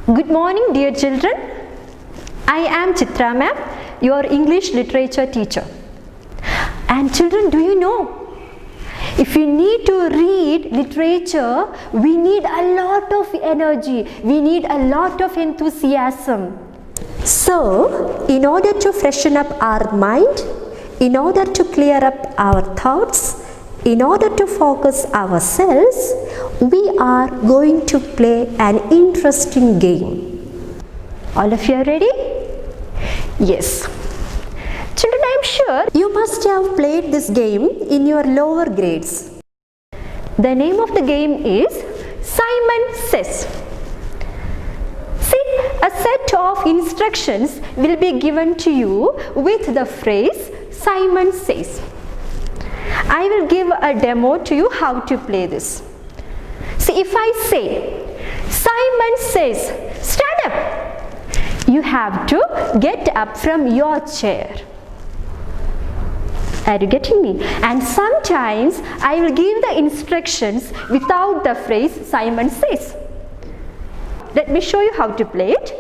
Good morning, dear children. I am Chitra ma'am, your English literature teacher. And children, do you know, if you need to read literature, we need a lot of energy, we need a lot of enthusiasm. So, in order to freshen up our mind, in order to clear up our thoughts, in order to focus ourselves, we are going to play an interesting game. All of you are ready? Yes. Children, I am sure you must have played this game in your lower grades. The name of the game is Simon Says. See, a set of instructions will be given to you with the phrase Simon Says. I will give a demo to you how to play this. See, if I say, Simon says, stand up, you have to get up from your chair. Are you getting me? And sometimes I will give the instructions without the phrase Simon says. Let me show you how to play it.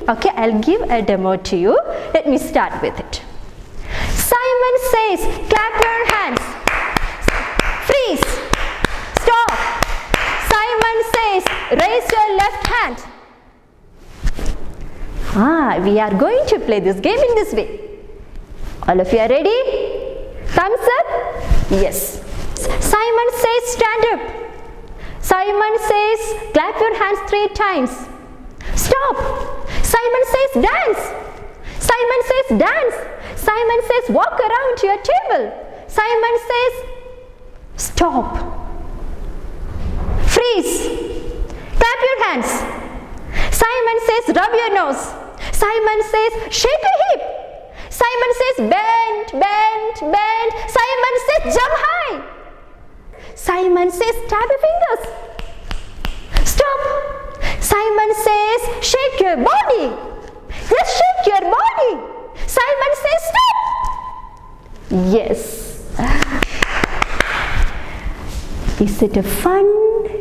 Okay, I'll give a demo to you. Let me start with it. Simon says, clap your hands. Freeze. Stop. Simon says, raise your left hand. We are going to play this game in this way. All of you are ready? Thumbs up? Yes. Simon says, stand up. Simon says, clap your hands 3 times. Stop. Simon says, dance. Simon says, dance. Simon says, walk around your table. Simon says, stop. Freeze. Clap your hands. Simon says, rub your nose. Simon says, shake your hip. Simon says, bend, bend, bend. Simon says, jump high. Simon says, tap your fingers. Stop. Simon says, shake your body. Just shake your body. Simon says, stop. Yes. Is it fun?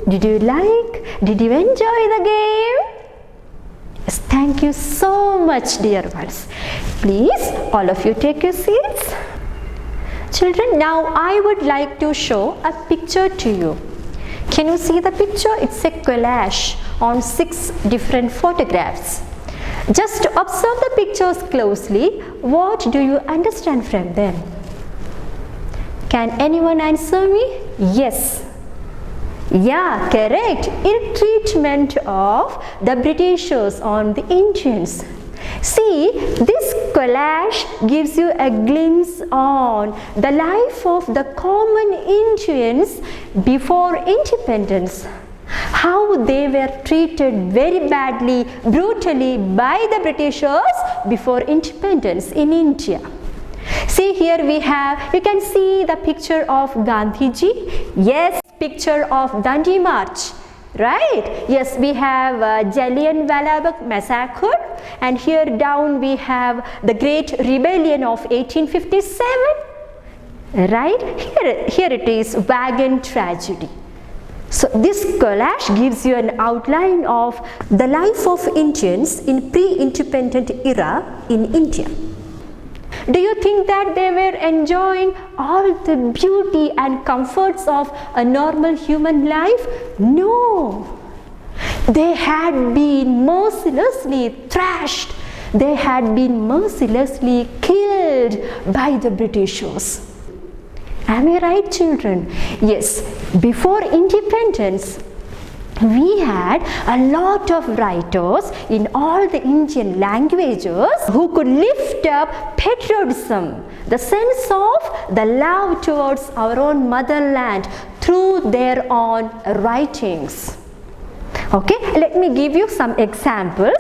Did you like? Did you enjoy the game? Yes, thank you so much, dear ones. Please, all of you take your seats. Children, now I would like to show a picture to you. Can you see the picture? It's a collage on 6 different photographs. Just observe the pictures closely. What do you understand from them? Can anyone answer me? Yes. Yeah, correct. Ill-treatment of the Britishers on the Indians. See, this collage gives you a glimpse on the life of the common Indians before independence. How they were treated very badly, brutally by the Britishers before independence in India. See, here we have, you can see the picture of Gandhiji. Yes, picture of Dandi March. Right? Yes, we have Jallianwala Bagh massacre, and here down we have the Great Rebellion of 1857. Right? Here it is, Wagon Tragedy. So this collage gives you an outline of the life of Indians in pre-independent era in India. Do you think that they were enjoying all the beauty and comforts of a normal human life? No. They had been mercilessly thrashed. They had been mercilessly killed by the Britishers. Am I right, children? Yes, before independence, we had a lot of writers in all the Indian languages who could lift up patriotism, the sense of the love towards our own motherland through their own writings. Okay, let me give you some examples.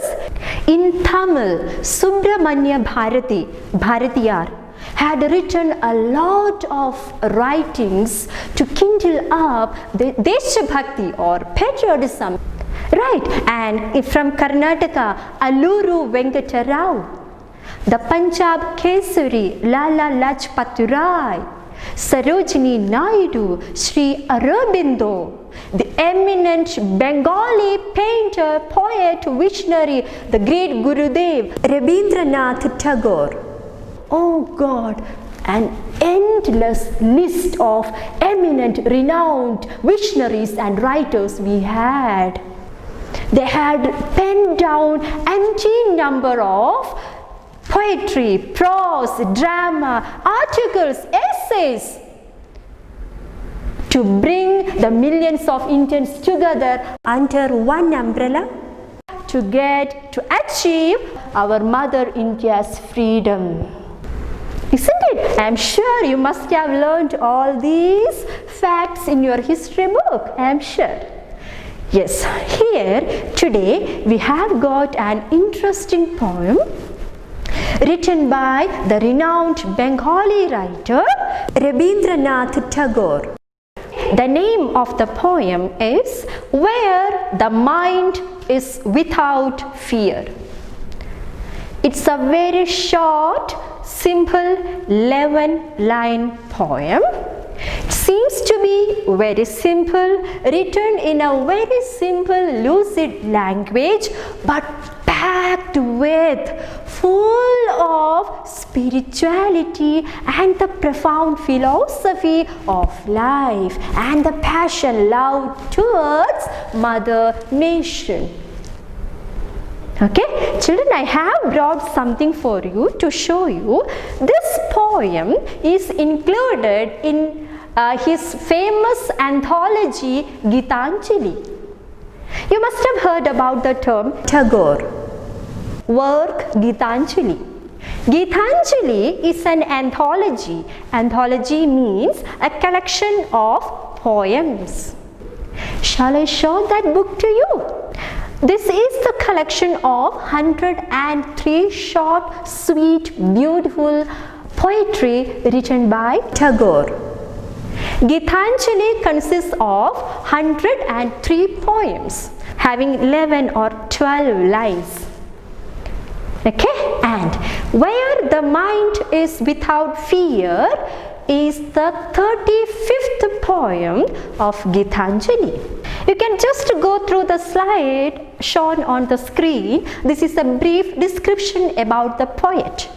In Tamil, Subramanya Bharatiyar had written a lot of writings to kindle up the Deshabhakti or patriotism. Right, and from Karnataka, Alluru Venkata Rao, the Punjab Kesari, Lala Lajpat Rai, Sarojini Naidu, Sri Aurobindo, the eminent Bengali painter, poet, visionary, the great Gurudev, Rabindranath Tagore. Oh God, an endless list of eminent, renowned visionaries and writers we had. They had penned down empty number of poetry, prose, drama, articles, essays to bring the millions of Indians together under one umbrella to achieve our Mother India's freedom. Isn't it? I am sure you must have learned all these facts in your history book. I am sure. Yes, here today we have got an interesting poem written by the renowned Bengali writer Rabindranath Tagore. The name of the poem is Where the Mind is Without Fear. It's a very short, simple 11-line poem. It seems to be very simple, written in a very simple, lucid language, but packed with full of spirituality and the profound philosophy of life and the passion, love towards Mother Nation. Okay, children, I have brought something for you to show you. This poem is included in his famous anthology Gitanjali. You must have heard about the term Tagore. Work Gitanjali. Gitanjali is an anthology. Anthology means a collection of poems. Shall I show that book to you? This is the collection of 103 short, sweet, beautiful poetry written by Tagore. Gitanjali consists of 103 poems having 11 or 12 lines. Okay, and Where the Mind is Without Fear is the 35th poem of Gitanjali. You can just go through the slide shown on the screen. This is a brief description about the poet.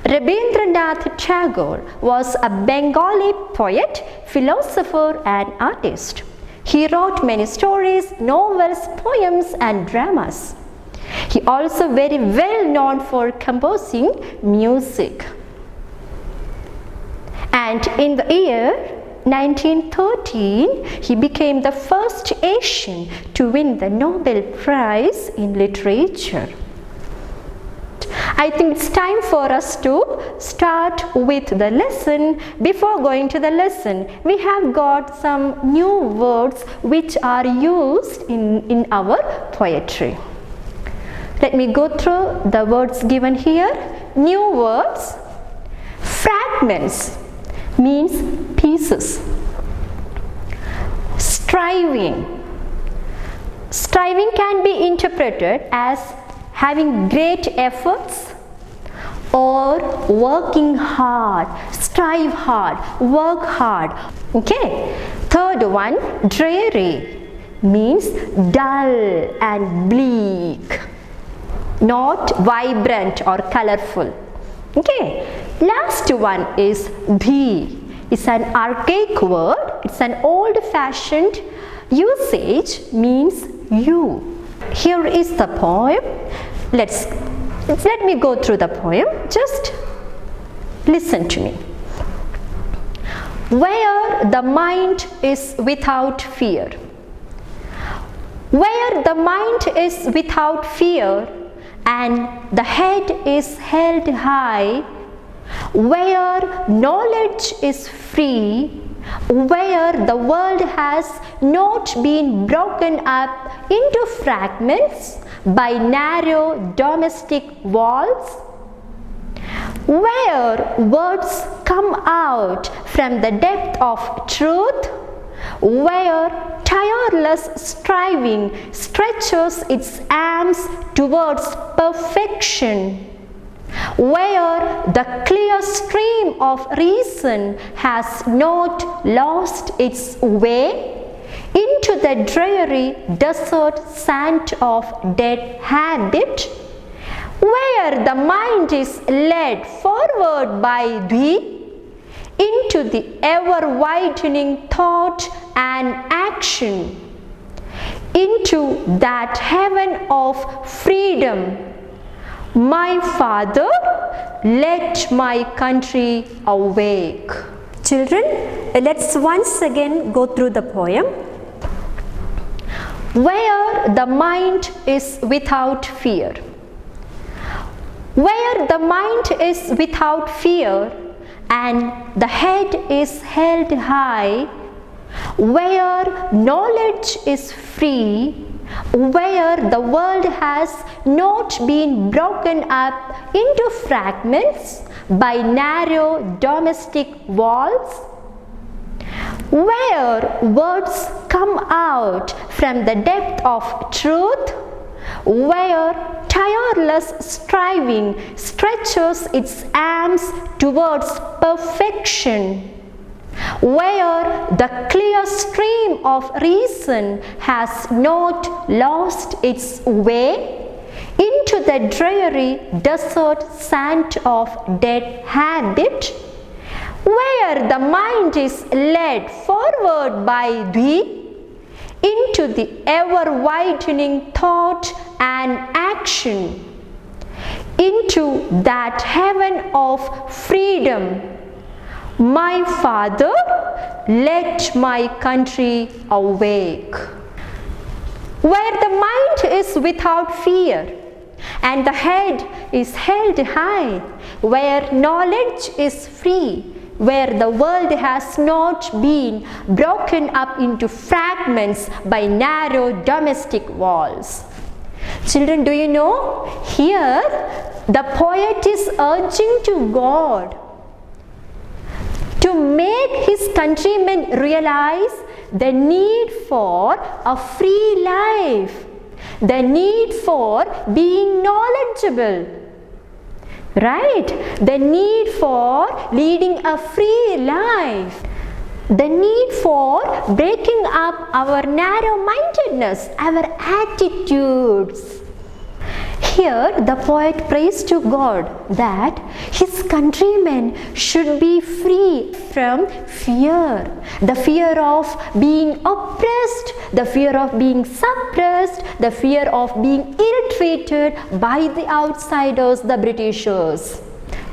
Rabindranath Tagore was a Bengali poet, philosopher and artist. He wrote many stories, novels, poems and dramas. He also very well known for composing music. And in the year 1913, he became the first Asian to win the Nobel Prize in Literature. I think it's time for us to start with the lesson. Before going to the lesson, we have got some new words which are used in our poetry. Let me go through the words given here. New words. Fragments means pieces. Striving. Striving can be interpreted as having great efforts or working hard. Strive hard, work hard. Okay. Third one, dreary, means dull and bleak, not vibrant or colorful. Okay. Last one is thee. It's an archaic word. It's an old-fashioned usage, means you. Here is the poem. Let me go through the poem. Just listen to me. Where the mind is without fear. Where the mind is without fear and the head is held high, where knowledge is free, where the world has not been broken up into fragments by narrow domestic walls, where words come out from the depth of truth, where tireless striving stretches its arms towards perfection, where the clear stream of reason has not lost its way into the dreary desert sand of dead habit, where the mind is led forward by thee into the ever-widening thought and action, into that heaven of freedom. My Father, let my country awake. Children, let's once again go through the poem. Where the mind is without fear. Where the mind is without fear and the head is held high, where knowledge is free, where the world has not been broken up into fragments by narrow domestic walls, where words come out from the depth of truth, where tireless striving stretches its arms towards perfection, where the clear stream of reason has not lost its way into the dreary desert sand of dead habit, where the mind is led forward by thee into the ever-widening thought and action, into that heaven of freedom. My Father, let my country awake. Where the mind is without fear and the head is held high, where knowledge is free, where the world has not been broken up into fragments by narrow domestic walls. Children, do you know, here the poet is urging to God to make his countrymen realize the need for a free life, the need for being knowledgeable, right? The need for leading a free life, the need for breaking up our narrow-mindedness, our attitudes. Here the poet prays to God that his countrymen should be free from fear, the fear of being oppressed, the fear of being suppressed, the fear of being ill-treated by the outsiders, the Britishers.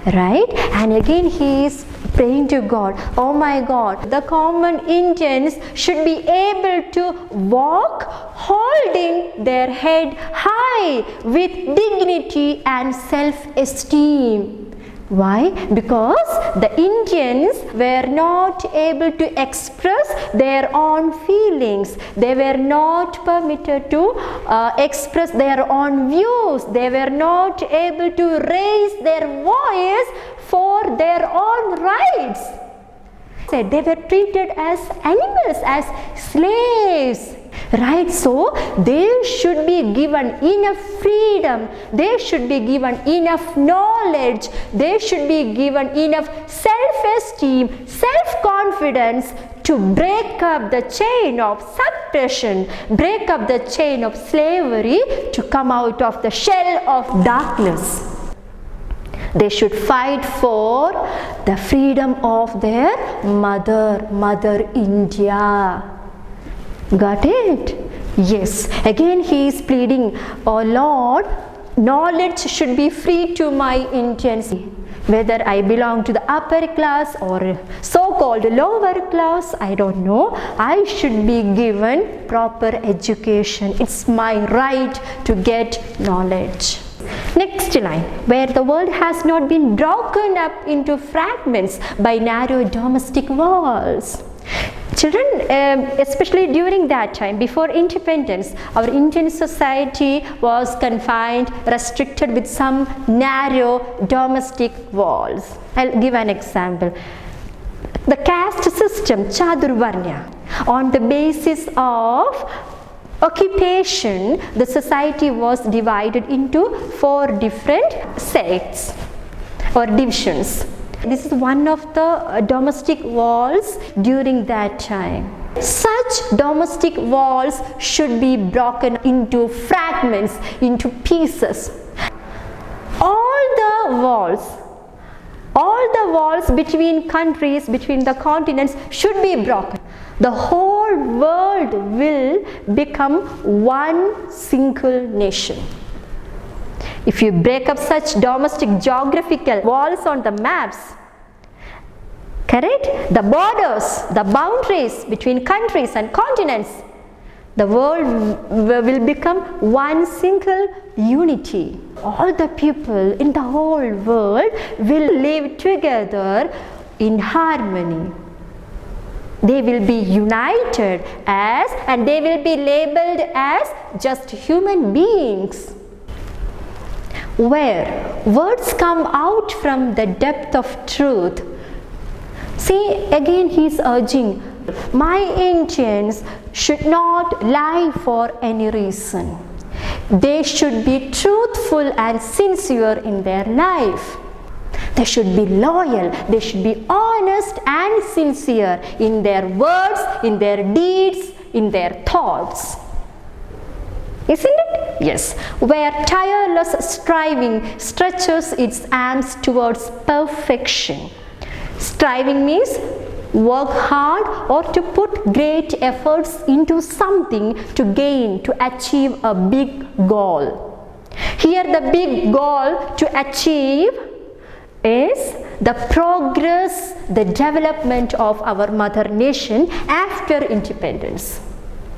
Right? And again he is praying to God, oh my God, the common Indians should be able to walk holding their head high with dignity and self-esteem. Why? Because the Indians were not able to express their own feelings. They were not permitted to express their own views. They were not able to raise their voice for their own rights. They were treated as animals, as slaves. Right, so they should be given enough freedom, they should be given enough knowledge, they should be given enough self-esteem, self-confidence to break up the chain of suppression, break up the chain of slavery, to come out of the shell of darkness. They should fight for the freedom of their Mother India. Got it? Yes. Again he is pleading, oh Lord, knowledge should be free to my Indians. Whether I belong to the upper class or so-called lower class, I don't know. I should be given proper education. It's my right to get knowledge. Next line, where the world has not been broken up into fragments by narrow domestic walls. Children, especially during that time, before independence, our Indian society was confined, restricted with some narrow domestic walls. I'll give an example. The caste system, Chadurvarnya, on the basis of occupation, the society was divided into 4 different sects. or divisions. This is one of the domestic walls during that time. Such domestic walls should be broken into fragments, into pieces. All the walls between countries, between the continents should be broken. The whole world will become one single nation. If you break up such domestic geographical walls on the maps, correct? The borders, the boundaries between countries and continents, the world will become one single unity. All the people in the whole world will live together in harmony. They will be united as, and they will be labeled as just human beings, where words come out from the depth of truth. See, again he is urging, my Indians should not lie for any reason. They should be truthful and sincere in their life. They should be loyal, they should be honest and sincere in their words, in their deeds, in their thoughts. Isn't it? Yes. Where tireless striving stretches its arms towards perfection. Striving means work hard or to put great efforts into something to gain, to achieve a big goal. Here the big goal to achieve is the progress, the development of our mother nation after independence.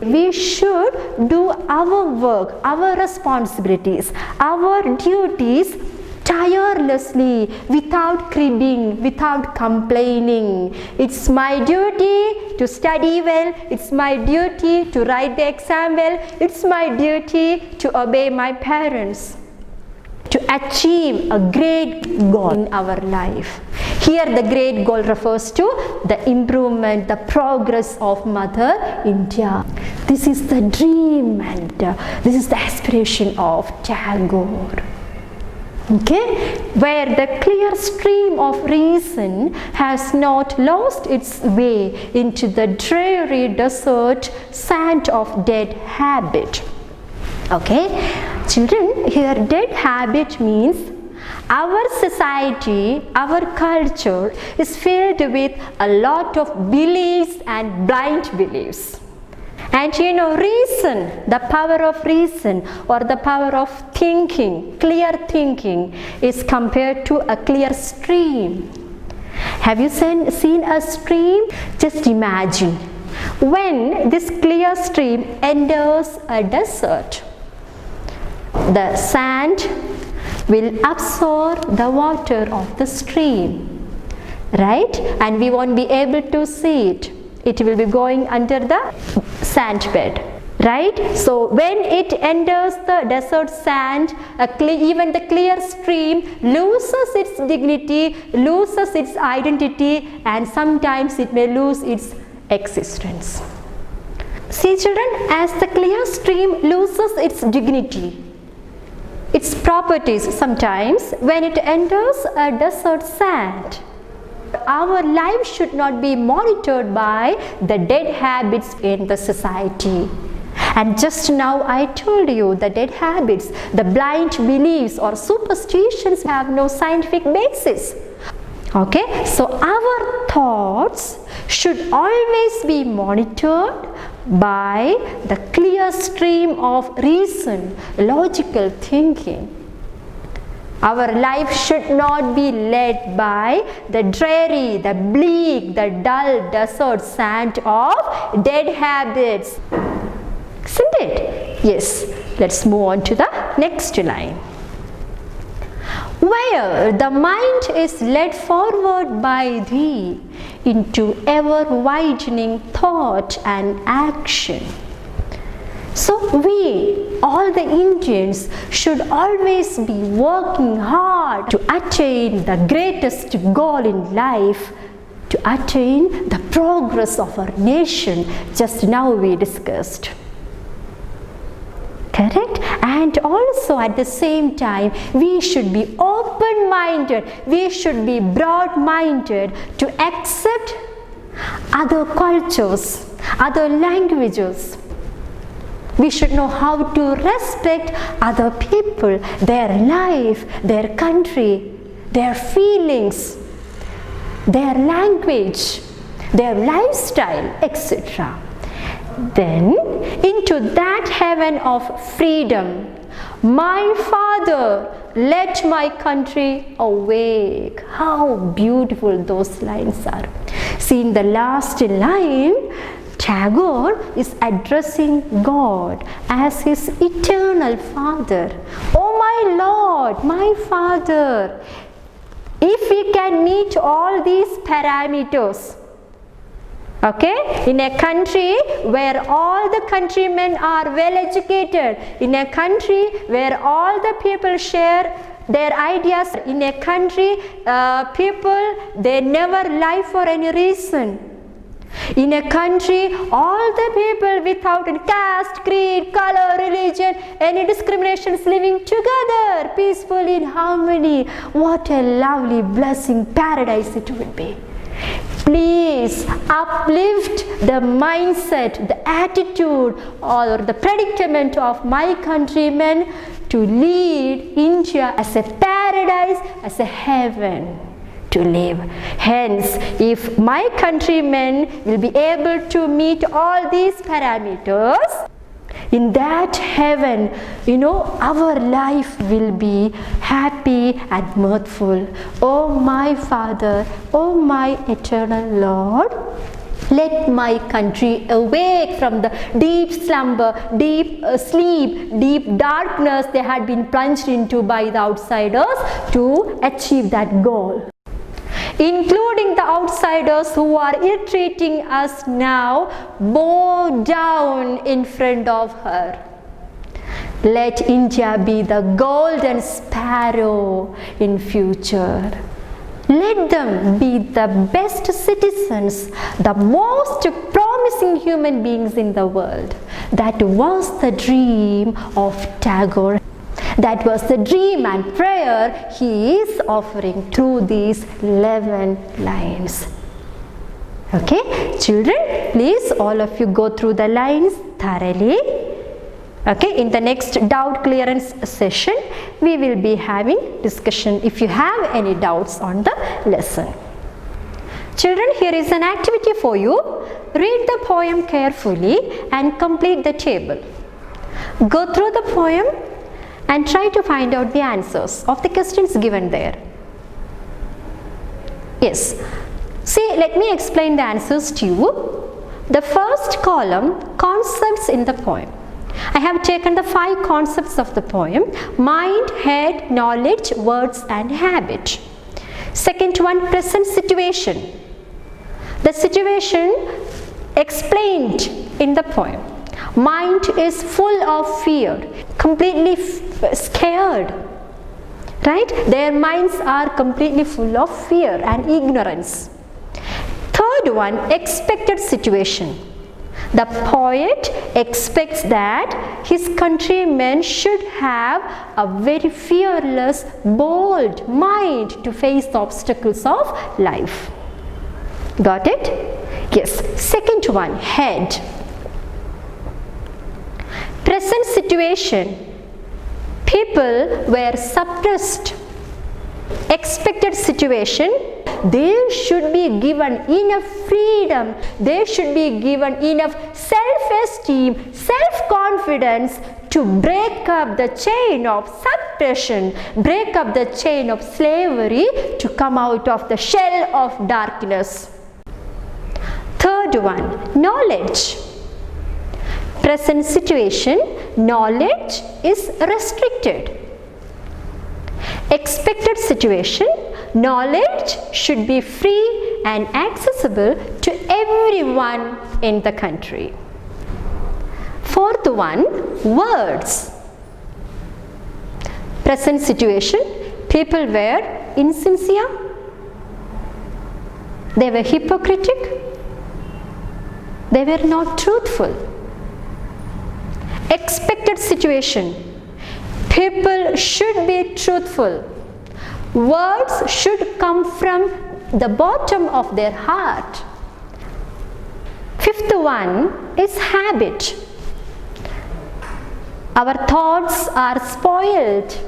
We should do our work, our responsibilities, our duties tirelessly, without cribbing, without complaining. It's my duty to study well, it's my duty to write the exam well, it's my duty to obey my parents, to achieve a great goal in our life. Here the great goal refers to the improvement, the progress of Mother India. This is the dream and this is the aspiration of Tagore. Okay, where the clear stream of reason has not lost its way into the dreary desert sand of dead habit. Okay, children, here dead habit means our society, our culture is filled with a lot of beliefs and blind beliefs. And you know, reason, the power of reason or the power of thinking, clear thinking, is compared to a clear stream. Have you seen a stream? Just imagine when this clear stream enters a desert, the sand will absorb the water of the stream, right? And we won't be able to see it. It will be going under the sand bed, right? So when it enters the desert sand, even the clear stream loses its dignity, loses its identity, and sometimes it may lose its existence. See children, as the clear stream loses its dignity, its properties sometimes, when it enters a desert sand, our life should not be monitored by the dead habits in the society. And just now I told you the dead habits, the blind beliefs or superstitions have no scientific basis. Okay, so our thoughts should always be monitored by the clear stream of reason, logical thinking. Our life should not be led by the dreary, the bleak, the dull desert sand of dead habits. Isn't it? Yes. Let's move on to the next line. Where the mind is led forward by thee into ever widening thought and action. So we, all the Indians, should always be working hard to attain the greatest goal in life, to attain the progress of our nation, just now we discussed. Correct? And also at the same time, we should be open-minded, we should be broad-minded to accept other cultures, other languages. We should know how to respect other people, their life, their country, their feelings, their language, their lifestyle, etc. Then, into that heaven of freedom, my Father, let my country awake. How beautiful those lines are. See, in the last line, Tagore is addressing God as his eternal Father. Oh my Lord, my Father, if we can meet all these parameters, okay, in a country where all the countrymen are well educated, in a country where all the people share their ideas, in a country people, they never lie for any reason. In a country, all the people without caste, creed, color, religion, any discriminations living together peacefully in harmony. What a lovely blessing, paradise it would be. Please uplift the mindset, the attitude or the predicament of my countrymen to lead India as a paradise, as a heaven to live. Hence, if my countrymen will be able to meet all these parameters, in that heaven, our life will be happy and mirthful. Oh my Father, oh my eternal Lord, let my country awake from the deep slumber, deep sleep, deep darkness they had been plunged into by the outsiders to achieve that goal. Including the outsiders who are ill-treating us now, bow down in front of her. Let India be the golden sparrow in future. Let them be the best citizens, the most promising human beings in the world. That was the dream of Tagore. That was the dream and prayer he is offering through these 11 lines. Okay, children, please all of you go through the lines thoroughly. Okay, in the next doubt clearance session, we will be having discussion if you have any doubts on the lesson. Children, here is an activity for you. Read the poem carefully and complete the table. Go through the poem and try to find out the answers of the questions given there. Yes. See, let me explain the answers to you. The first column, concepts in the poem. I have taken the 5 concepts of the poem: mind, head, knowledge, words and habit. Second one, present situation. The situation explained in the poem. Mind is full of fear, completely scared, right? Their minds are completely full of fear and ignorance. Third one, expected situation. The poet expects that his countrymen should have a very fearless, bold mind to face the obstacles of life. Got it? Yes. Second one, head. Present situation. People were suppressed. Expected situation. They should be given enough freedom. They should be given enough self-esteem, self-confidence to break up the chain of suppression, break up the chain of slavery, to come out of the shell of darkness. Third one, knowledge. Present situation, knowledge is restricted. Expected situation, knowledge should be free and accessible to everyone in the country. Fourth one, words. Present situation, people were insincere, they were hypocritic, they were not truthful. Expected situation, People should be truthful. Words should come from the bottom of their heart. Fifth one is habit. Our thoughts are spoiled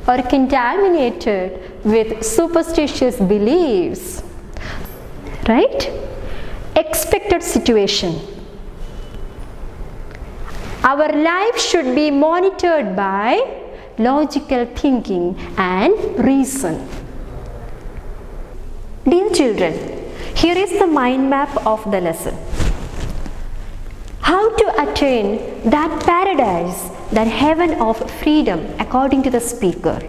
or contaminated with superstitious beliefs. Right? Expected situation. Our life should be monitored by logical thinking and reason. Dear children, here is the mind map of the lesson. How to attain that paradise, that heaven of freedom according to the speaker.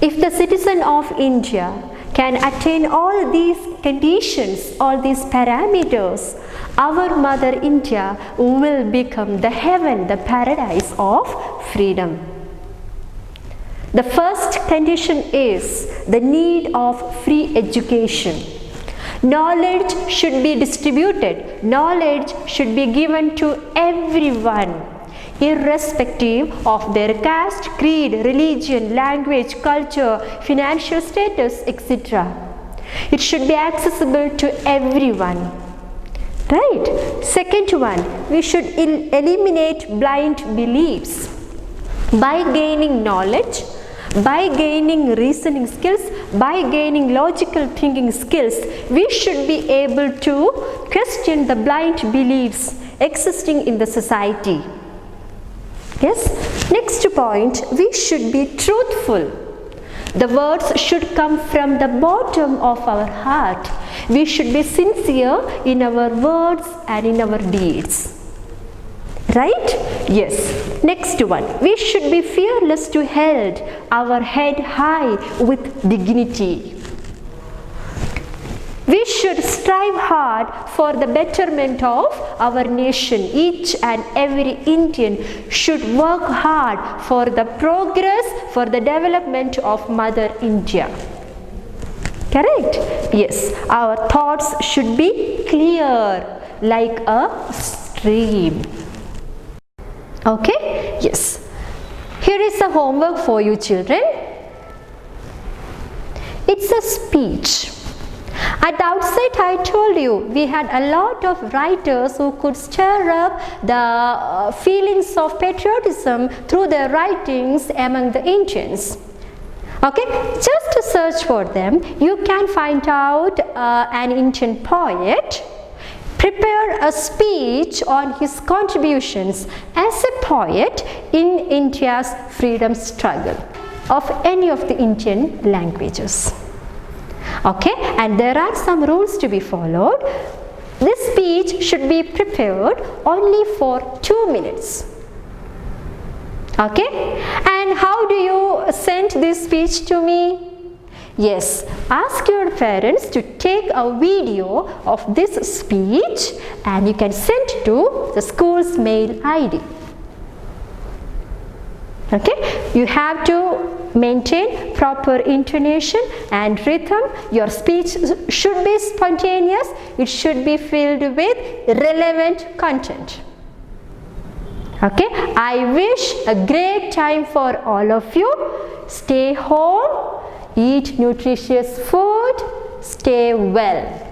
If the citizen of India can attain all these conditions, all these parameters, our Mother India will become the heaven, the paradise of freedom. The first condition is the need of free education. Knowledge should be distributed. Knowledge should be given to everyone, irrespective of their caste, creed, religion, language, culture, financial status, etc. It should be accessible to everyone. Right? Second one, we should eliminate blind beliefs. By gaining knowledge, by gaining reasoning skills, by gaining logical thinking skills, we should be able to question the blind beliefs existing in the society. Yes? Next point, we should be truthful. The words should come from the bottom of our heart. We should be sincere in our words and in our deeds. Right? Yes. Next one. We should be fearless to hold our head high with dignity. We should strive hard for the betterment of our nation. Each and every Indian should work hard for the progress, for the development of Mother India. Correct? Yes. Our thoughts should be clear like a stream. Okay? Yes. Here is the homework for you children. It's a speech. At the outset, I told you we had a lot of writers who could stir up the feelings of patriotism through their writings among the Indians. Okay, just to search for them, you can find out an Indian poet prepare a speech on his contributions as a poet in India's freedom struggle of any of the Indian languages. Okay, and there are some rules to be followed. This speech should be prepared only for 2 minutes. Okay, and how do you send this speech to me? Yes, ask your parents to take a video of this speech and you can send to the school's mail ID. Okay, you have to maintain proper intonation and rhythm. Your speech should be spontaneous. It should be filled with relevant content. Okay, I wish a great time for all of you. Stay home, eat nutritious food, stay well.